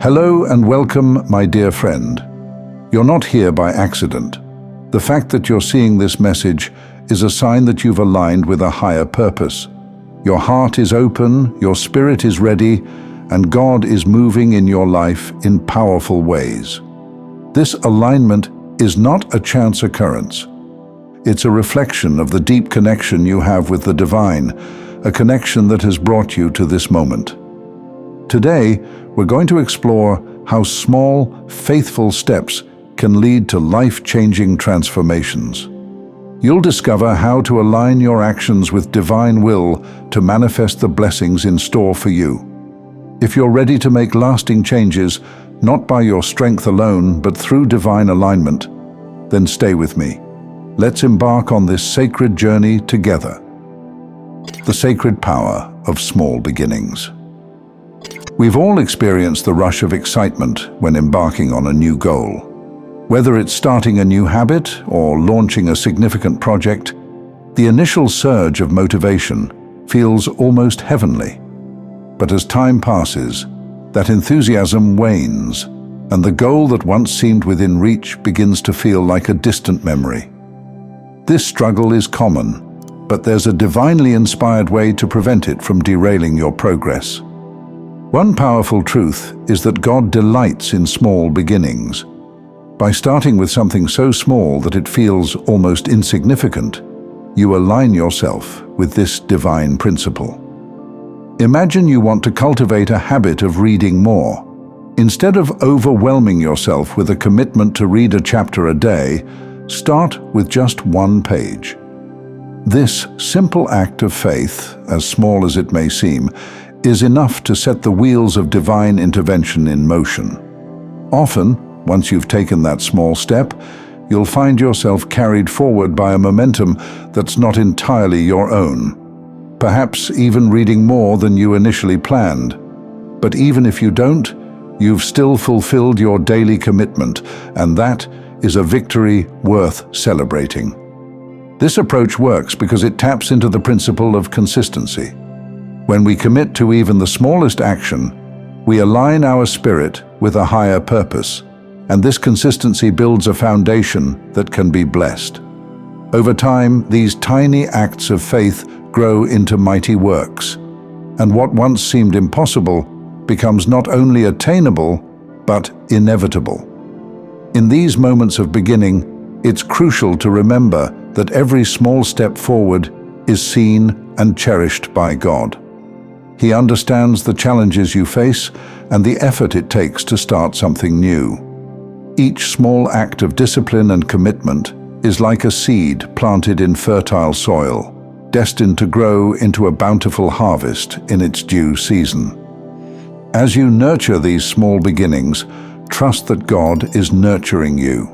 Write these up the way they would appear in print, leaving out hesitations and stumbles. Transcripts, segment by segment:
Hello and welcome, my dear friend. You're not here by accident. The fact that you're seeing this message is a sign that you've aligned with a higher purpose. Your heart is open, your spirit is ready, and God is moving in your life in powerful ways. This alignment is not a chance occurrence. It's a reflection of the deep connection you have with the divine, a connection that has brought you to this moment. Today, we're going to explore how small, faithful steps can lead to life-changing transformations. You'll discover how to align your actions with divine will to manifest the blessings in store for you. If you're ready to make lasting changes, not by your strength alone, but through divine alignment, then stay with me. Let's embark on this sacred journey together. The sacred power of small beginnings. We've all experienced the rush of excitement when embarking on a new goal. Whether it's starting a new habit or launching a significant project, the initial surge of motivation feels almost heavenly. But as time passes, that enthusiasm wanes, and the goal that once seemed within reach begins to feel like a distant memory. This struggle is common, but there's a divinely inspired way to prevent it from derailing your progress. One powerful truth is that God delights in small beginnings. By starting with something so small that it feels almost insignificant, you align yourself with this divine principle. Imagine you want to cultivate a habit of reading more. Instead of overwhelming yourself with a commitment to read a chapter a day, start with just one page. This simple act of faith, as small as it may seem, is enough to set the wheels of divine intervention in motion. Often, once you've taken that small step, you'll find yourself carried forward by a momentum that's not entirely your own. Perhaps even reading more than you initially planned. But even if you don't, you've still fulfilled your daily commitment, and that is a victory worth celebrating. This approach works because it taps into the principle of consistency. When we commit to even the smallest action, we align our spirit with a higher purpose, and this consistency builds a foundation that can be blessed. Over time, these tiny acts of faith grow into mighty works, and what once seemed impossible becomes not only attainable, but inevitable. In these moments of beginning, it's crucial to remember that every small step forward is seen and cherished by God. He understands the challenges you face and the effort it takes to start something new. Each small act of discipline and commitment is like a seed planted in fertile soil, destined to grow into a bountiful harvest in its due season. As you nurture these small beginnings, trust that God is nurturing you,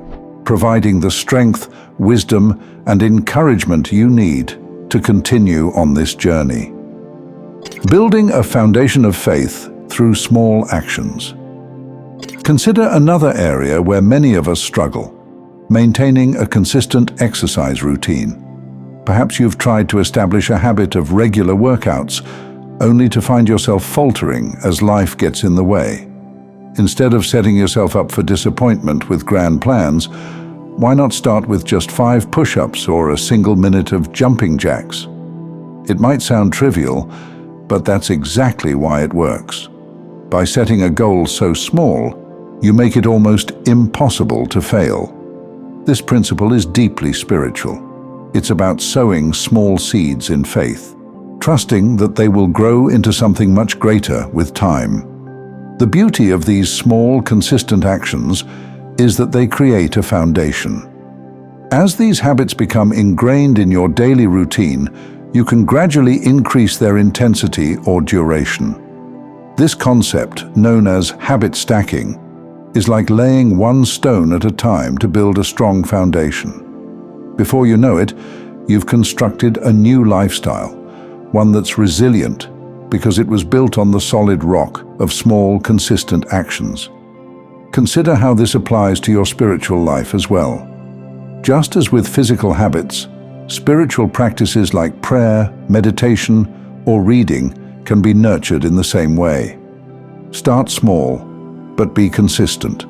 providing the strength, wisdom, and encouragement you need to continue on this journey. Building a foundation of faith through small actions. Consider another area where many of us struggle: maintaining a consistent exercise routine. Perhaps you've tried to establish a habit of regular workouts, only to find yourself faltering as life gets in the way. Instead of setting yourself up for disappointment with grand plans, why not start with just 5 push-ups or a single minute of jumping jacks? It might sound trivial, but that's exactly why it works. By setting a goal so small, you make it almost impossible to fail. This principle is deeply spiritual. It's about sowing small seeds in faith, trusting that they will grow into something much greater with time. The beauty of these small, consistent actions is that they create a foundation. As these habits become ingrained in your daily routine, you can gradually increase their intensity or duration. This concept, known as habit stacking, is like laying one stone at a time to build a strong foundation. Before you know it, you've constructed a new lifestyle, one that's resilient because it was built on the solid rock of small, consistent actions. Consider how this applies to your spiritual life as well. Just as with physical habits, spiritual practices like prayer, meditation, or reading can be nurtured in the same way. Start small. but be consistent.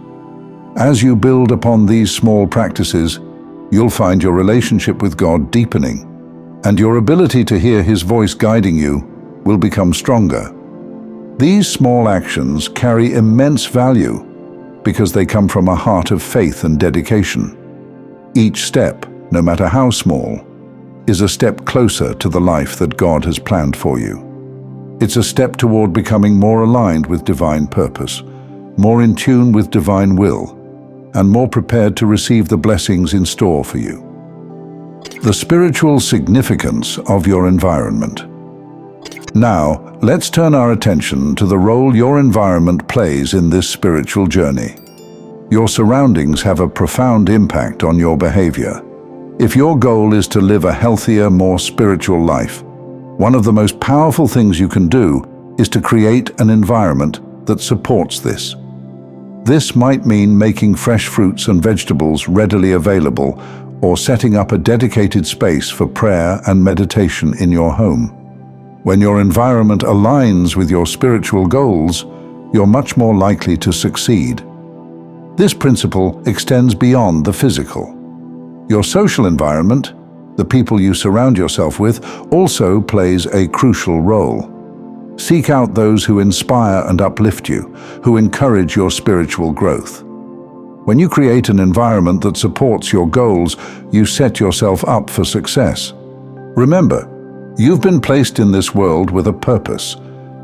As you build upon these small practices, you'll find your relationship with God deepening, and your ability to hear His voice guiding you will become stronger. These small actions carry immense value because they come from a heart of faith and dedication. Each step, no matter how small, is a step closer to the life that God has planned for you. It's a step toward becoming more aligned with divine purpose, more in tune with divine will, and more prepared to receive the blessings in store for you. The spiritual significance of your environment. Now, let's turn our attention to the role your environment plays in this spiritual journey. Your surroundings have a profound impact on your behavior. If your goal is to live a healthier, more spiritual life, one of the most powerful things you can do is to create an environment that supports this. This might mean making fresh fruits and vegetables readily available, or setting up a dedicated space for prayer and meditation in your home. When your environment aligns with your spiritual goals, you're much more likely to succeed. This principle extends beyond the physical. Your social environment, the people you surround yourself with, also plays a crucial role. Seek out those who inspire and uplift you, who encourage your spiritual growth. When you create an environment that supports your goals, you set yourself up for success. Remember, you've been placed in this world with a purpose,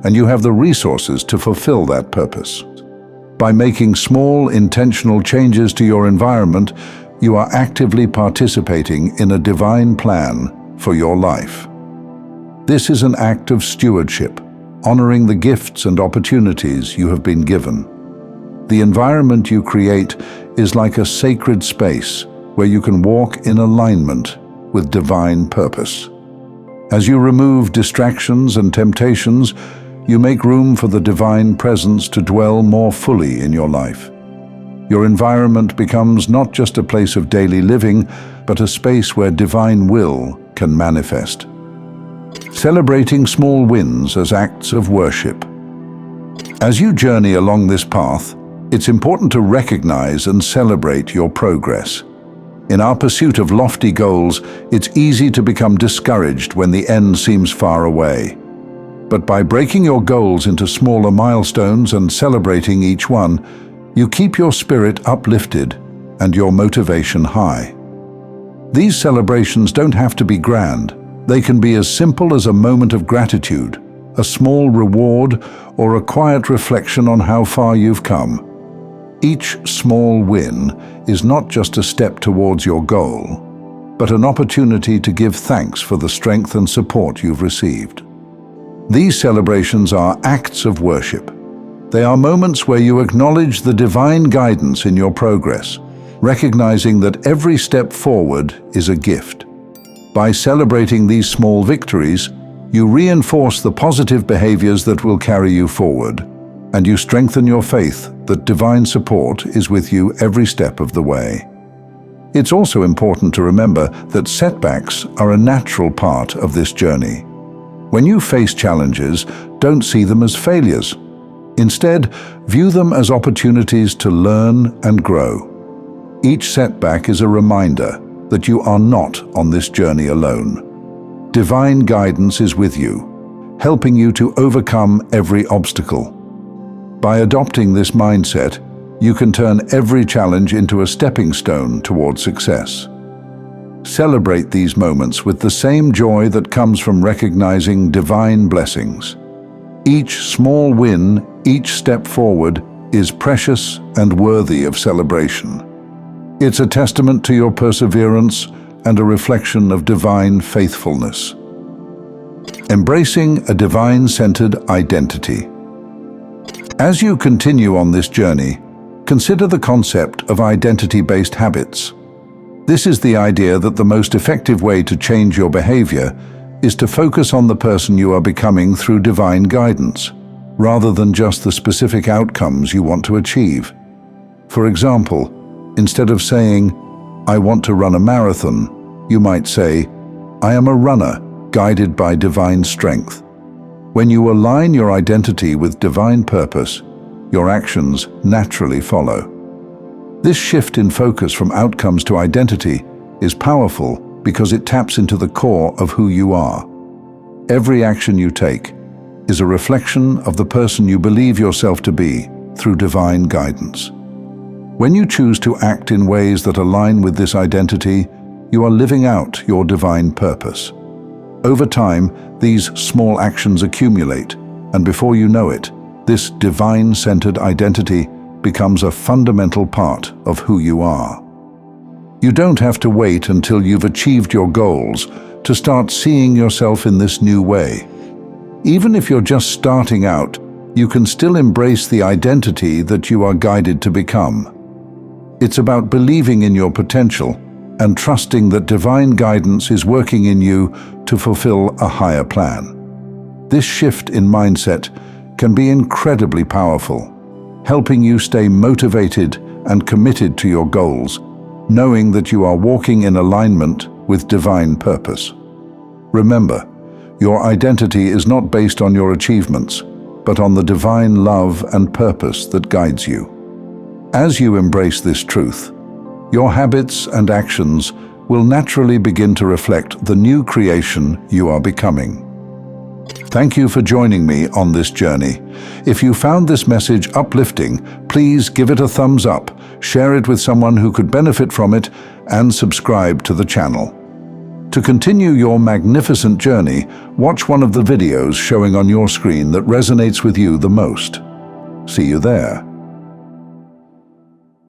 and you have the resources to fulfill that purpose. By making small, intentional changes to your environment, you are actively participating in a divine plan for your life. This is an act of stewardship, honoring the gifts and opportunities you have been given. The environment you create is like a sacred space where you can walk in alignment with divine purpose. As you remove distractions and temptations, you make room for the divine presence to dwell more fully in your life. Your environment becomes not just a place of daily living, but a space where divine will can manifest. Celebrating small wins as acts of worship. As you journey along this path, it's important to recognize and celebrate your progress. In our pursuit of lofty goals, it's easy to become discouraged when the end seems far away. But by breaking your goals into smaller milestones and celebrating each one, you keep your spirit uplifted and your motivation high. These celebrations don't have to be grand. They can be as simple as a moment of gratitude, a small reward, or a quiet reflection on how far you've come. Each small win is not just a step towards your goal, but an opportunity to give thanks for the strength and support you've received. These celebrations are acts of worship. They are moments where you acknowledge the divine guidance in your progress, recognizing that every step forward is a gift. By celebrating these small victories, you reinforce the positive behaviors that will carry you forward, and you strengthen your faith that divine support is with you every step of the way. It's also important to remember that setbacks are a natural part of this journey. When you face challenges, don't see them as failures. Instead, view them as opportunities to learn and grow. Each setback is a reminder that you are not on this journey alone. Divine guidance is with you, helping you to overcome every obstacle. By adopting this mindset, you can turn every challenge into a stepping stone toward success. Celebrate these moments with the same joy that comes from recognizing divine blessings. Each small win, each step forward, is precious and worthy of celebration. It's a testament to your perseverance and a reflection of divine faithfulness. Embracing a divine-centered identity. As you continue on this journey, consider the concept of identity-based habits. This is the idea that the most effective way to change your behavior is to focus on the person you are becoming through divine guidance, rather than just the specific outcomes you want to achieve. For example, instead of saying, "I want to run a marathon," you might say, "I am a runner guided by divine strength." When you align your identity with divine purpose, your actions naturally follow. This shift in focus from outcomes to identity is powerful because it taps into the core of who you are. Every action you take is a reflection of the person you believe yourself to be through divine guidance. When you choose to act in ways that align with this identity, you are living out your divine purpose. Over time, these small actions accumulate, and before you know it, this divine-centered identity becomes a fundamental part of who you are. You don't have to wait until you've achieved your goals to start seeing yourself in this new way. Even if you're just starting out, you can still embrace the identity that you are guided to become. It's about believing in your potential and trusting that divine guidance is working in you to fulfill a higher plan. This shift in mindset can be incredibly powerful, helping you stay motivated and committed to your goals, knowing that you are walking in alignment with divine purpose. Remember, your identity is not based on your achievements, but on the divine love and purpose that guides you. As you embrace this truth, your habits and actions will naturally begin to reflect the new creation you are becoming. Thank you for joining me on this journey. If you found this message uplifting, please give it a thumbs up, share it with someone who could benefit from it, and subscribe to the channel. To continue your magnificent journey, watch one of the videos showing on your screen that resonates with you the most. See you there.